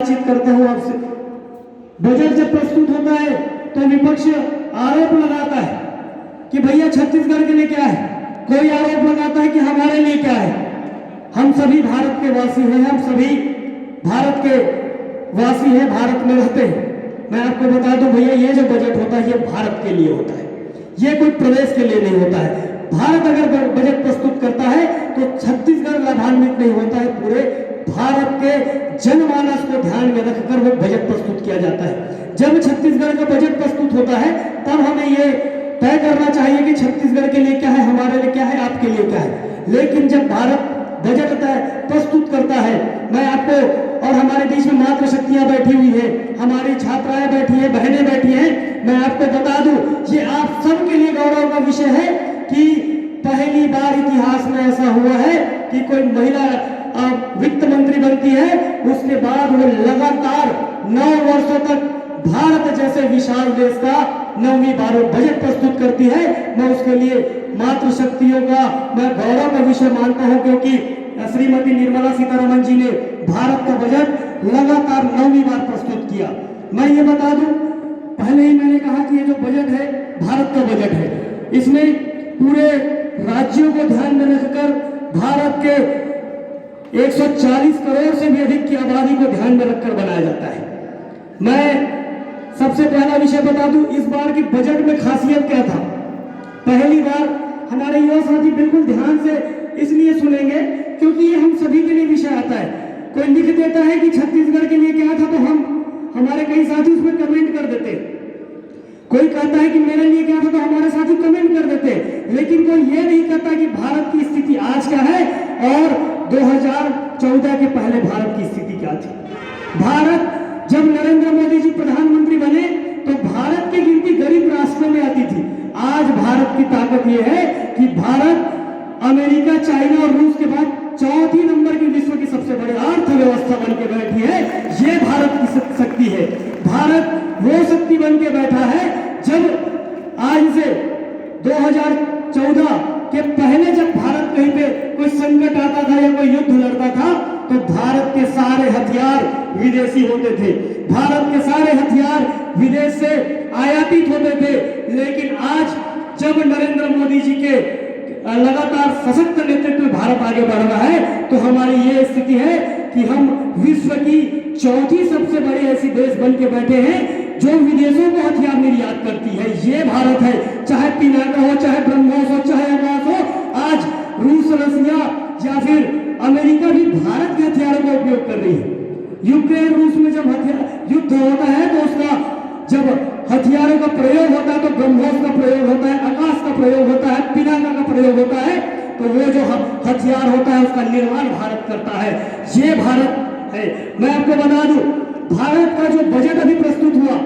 बातचीत करता हूं आपसे। बजट जब प्रस्तुत होता है तो विपक्ष आरोप लगाता है कि भैया छत्तीसगढ़ के लिए क्या है, कोई आरोप लगाता है कि हमारे लिए क्या है। हम सभी भारत के वासी हैं, हम सभी भारत के वासी हैं, भारत में रहते हैं। मैं आपको बता दूं भैया, ये जो बजट होता है ये भारत के लिए होता है, ये कोई प्रदेश के लिए नहीं होता है। भारत अगर बजट प्रस्तुत करता है तो छत्तीसगढ़ लाभान्वित नहीं होता है, पूरे भारत के जनमानस को ध्यान में रखकर वो बजट प्रस्तुत किया जाता है। जब छत्तीसगढ़ का बजट प्रस्तुत होता है तब हमें ये तय करना चाहिए कि छत्तीसगढ़ के लिए क्या है, हमारे लिए क्या है, आपके लिए क्या है। लेकिन जब भारत बजट प्रस्तुत करता है, मैं आपको और हमारे बीच में मातृशक्तियां बैठी हुई है, हमारी छात्राएं बैठी है, बहनें बैठी हैं, मैं आपको बता दूं ये आप सबके लिए गौरव का विषय है कि पहली बार इतिहास में ऐसा हुआ है कि कोई महिला वित्त मंत्री बनती है, उसके बाद वो लगातार 9 वर्षों तक भारत जैसे विशाल देश का 9वीं बार बजट प्रस्तुत करती है। मैं उसके लिए मातृशक्तियों का मैं गौरव का विषय मानता हूं, क्योंकि श्रीमती निर्मला सीतारमण जी ने भारत का बजट लगातार 9वीं बार प्रस्तुत किया। मैं ये बता दूं, पहले ही मैंने कहा कि ये जो बजट है भारत का बजट है, इसमें पूरे राज्यों को ध्यान में रखकर भारत के 140 करोड़ से भी अधिक की आबादी को ध्यान में रखकर बनाया जाता है। मैं सबसे पहला विषय बता दूं, इस बार की बजट में खासियत क्या था। पहली बार हमारे युवा साथी बिल्कुल ध्यान से इसलिए सुनेंगे क्योंकि ये हम सभी के लिए विषय आता है। कोई लिख देता है कि छत्तीसगढ़ के लिए क्या था तो हमारे कई साथी उसमें कमेंट कर देते, कोई कहता है कि मेरे लिए क्या था तो हमारे साथी कमेंट कर देते, लेकिन कोई ये नहीं कहता कि भारत की स्थिति आज क्या है और 2014 के पहले भारत की स्थिति क्या थी। भारत जब नरेंद्र मोदी जी प्रधानमंत्री बने तो भारत की गिनती गरीब राष्ट्रों में आती थी। आज भारत की ताकत यह है कि भारत अमेरिका, चाइना और रूस के बाद चौथी नंबर की विश्व की सबसे बड़ी अर्थव्यवस्था बन के बैठी है। ये भारत की शक्ति है। भारत वो शक्ति बन के बैठा है जब आज से 2014 के पहले जब भारत कहीं पे कोई संकट आता था या कोई युद्ध लड़ता था तो भारत के सारे हथियार विदेशी होते थे, भारत के सारे हथियार विदेश से आयातित होते थे। लेकिन आज जब नरेंद्र मोदी जी के लगातार सशक्त नेतृत्व में भारत आगे बढ़ रहा है तो हमारी ये स्थिति है कि हम विश्व की चौथी सबसे बड़ी ऐसी देश बन के बैठे हैं जो विदेशों को हथियार निर्यात करती है। ये भारत है, चाहे पिनाका हो, चाहे ब्रह्मोस हो, चाहे आकाश हो। आज रूस, रसिया या फिर अमेरिका भी भारत के हथियारों का उपयोग कर रही है। यूक्रेन रूस में जब युद्ध होता है तो उसका जब हथियारों का प्रयोग होता है तो ब्रह्मोस का प्रयोग होता है, आकाश का प्रयोग होता है, पिनाका का प्रयोग होता है, तो वो जो हथियार होता है उसका निर्माण भारत करता है। ये भारत है। मैं आपको बता दूं, भारत का जो बजट अभी प्रस्तुत हुआ